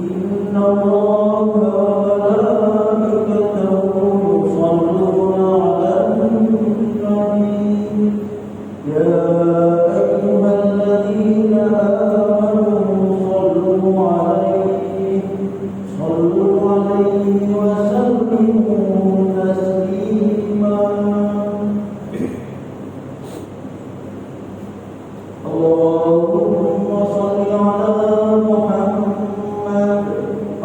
إن الله وملائكته يصلون على النبي يا أيها الذين آمنوا صلوا عليه وسلموا تسليما اللهم صل على محمد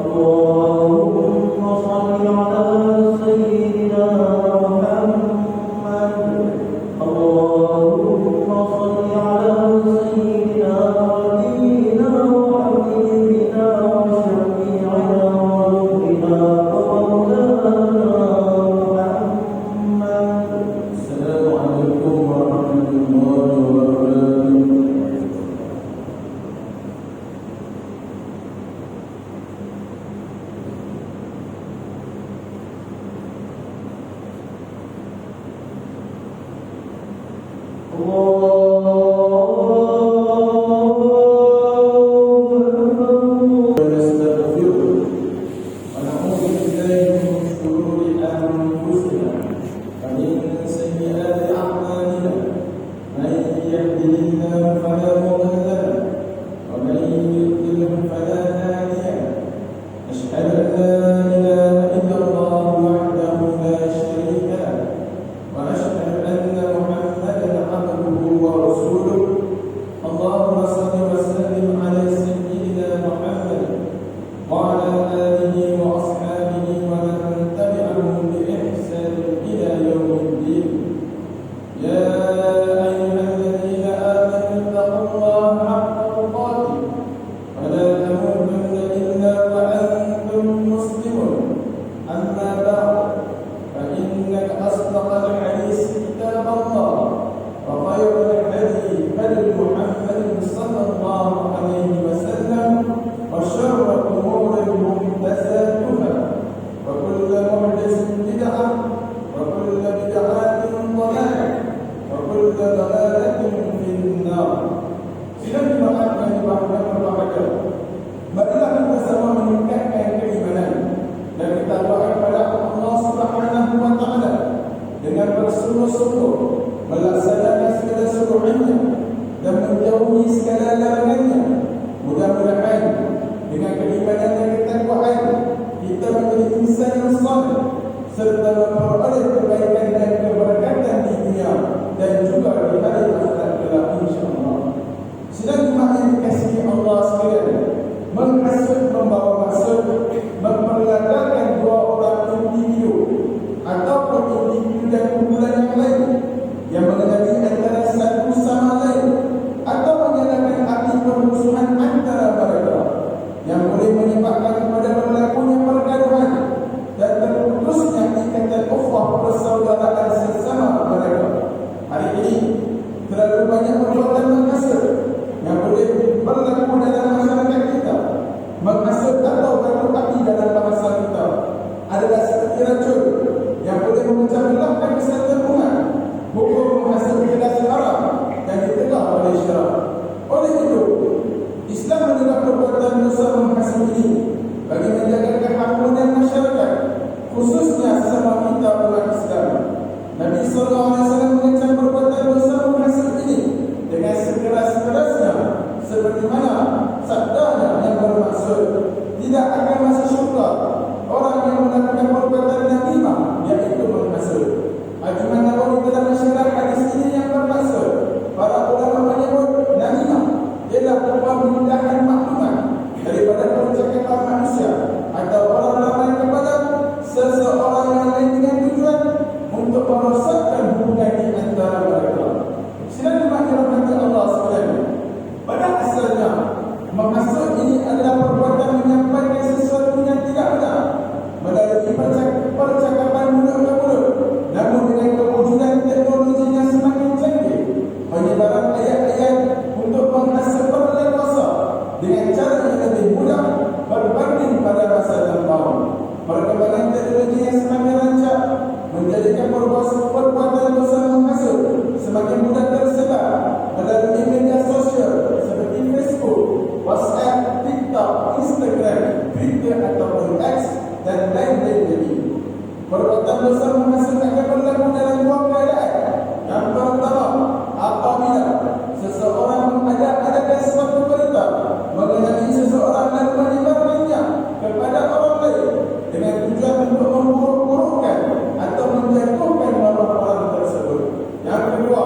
اللهم صل على سيدنا محمد اللهم صل على سيدنا ونبينا وحبيبنا وشفيعنا وربنا ومولانا محمد. السلام عليكم ورحمة الله وبركاته. Ialah pemindahan maklumat daripada percakapan kedua,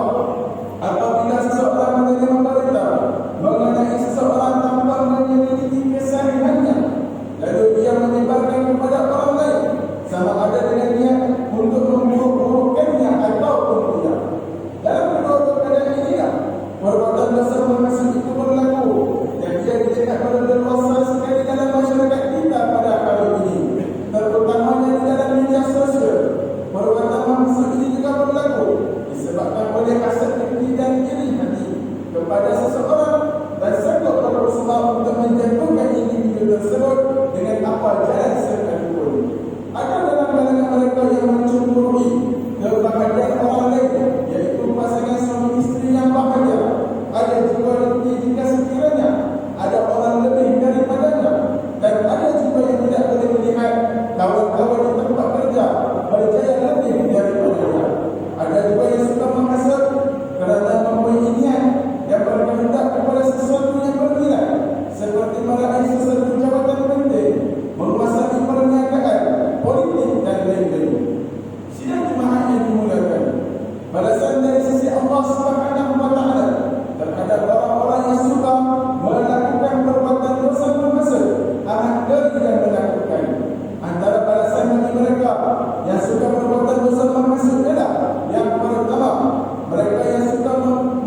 apabila seseorang menerima berita mengenai seseorang tanpa menyelidiki kesalahannya, lalu ia menyebarkan kepada orang lain, sama ada dengan niat untuk memburuk-burukkannya ataupun tidak. Dalam kedua keadaan inilah perbuatan dosa menghasil itu berlaku, dan ia dilihat berleluasa sekali dalam masyarakat kita pada hari ini, terutamanya di dalam media sosial. Perbuatan menghasil ini juga berlaku disebabkan oleh hasad dengki dan iri hati kepada seseorang dan sanggup berusaha untuk menjatuhkan individu tersebut dengan apa jalan sekalipun. Ada dalam kalangan mereka yang mencemburui kebahagiaan orang lain, iaitu pasangan suami isteri yang bahagia. Ada juga jika sekiranya ada orang lebih daripadanya, dan ada juga yang tidak boleh melihat kawan-kawan di tempat kerja berjaya lebih daripadanya. Ada juga yang suka menghasut kerana mempunyai niat yang berkehendak kepada sesuatu yang bernilai, seperti meraih sesuatu jabatan penting, menguasai perniagaan, politik dan lain-lain. Sidang jemaah yang dimulakan, balasan dari sisi Allah Subhanahu wa taala terhadap orang-orang yang suka melakukan perbuatan dosa menghasut amat geli dan menakutkan. Antara balasan bagi mereka yang suka perbuatan dosa menghasut adalah yang pertama, mereka yang suka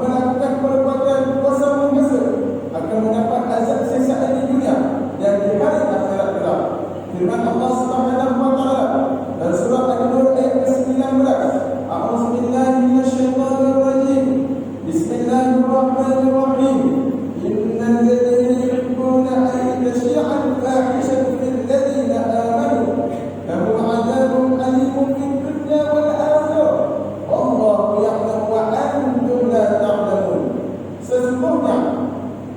melakukan perbuatan dosa menghasut akan mendapat azab siksaan di dunia dan di hari akhirat kelak. Firman Allah Subhanahu wa taala dalam surah An-Nur ayat ke-19, A'udzu billahi minasyaitonir rajim. Bismillahirrahmanirrahim. Innal ladzina yuhibbuna an tashi'a al-fahishatu fil ladzina amanu lahum 'adzabun alimun fid dunya wal akhirah. Wallahu ya'lamu wa antum la ta'lamun. Sesungguhnya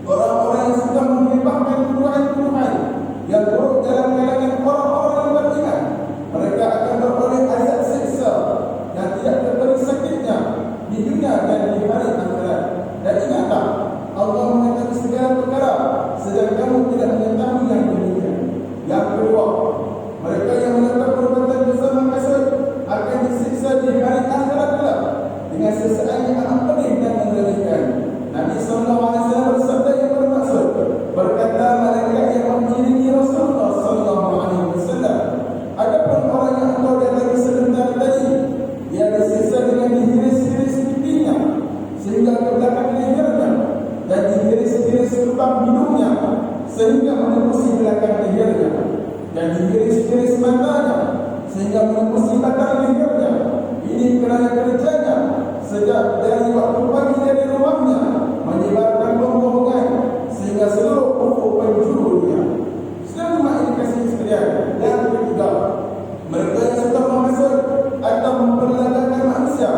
orang-orang yang sudah menghibahkan tuduhan-tuduhan yang buruk dalam kalangan orang-orang yang beriman, mereka akan beroleh azab siksa yang tidak terberi sakitnya di dunia dan di hari akhirat. Dan ingatlah, Allah mengetahui segala perkara, sedang kamu tidak mengetahui yang demikian. Yang kedua, mereka yang melakukan perbuatan dosa menghasut akan disiksa di hari akhirat kelak dengan siksaan yang amat pedih dan mengerikan. Nabi SAW bersabda yang bermaksud, berkata malaikat yang mengiringi Rasulullah SAW, adapun orang yang engkau datangi sebentar tadi, dia disiksa dengan dihiris-hiris pipinya sehingga ke belakang lehernya, dan dihiris-hiris lubang hidungnya sehingga menembusi belakang lehernya, dan dihiris-hiris matanya sehingga menembusi batang lehernya. Ini kerana kerjanya sejak dari waktu pagi dari rumahnya menyebarkan pembohongan sehingga seluruh ufuk penjurunya. Sedang umat ini kasih sekalian. Yang ketiga, mereka yang suka menghasut atau memperlagakkan manusia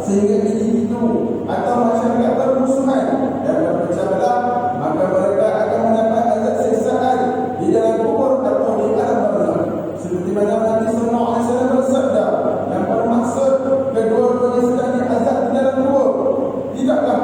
sehingga individu atau masyarakat bermusuhan dan berpecah belah, maka mereka akan mendapat azab siksaan di dalam kubur atau di alam barzakh. Seperti mana Nabi SAW bersabda yang bermaksud kedua-duanya sedang diazab di dalam kubur. Tidaklah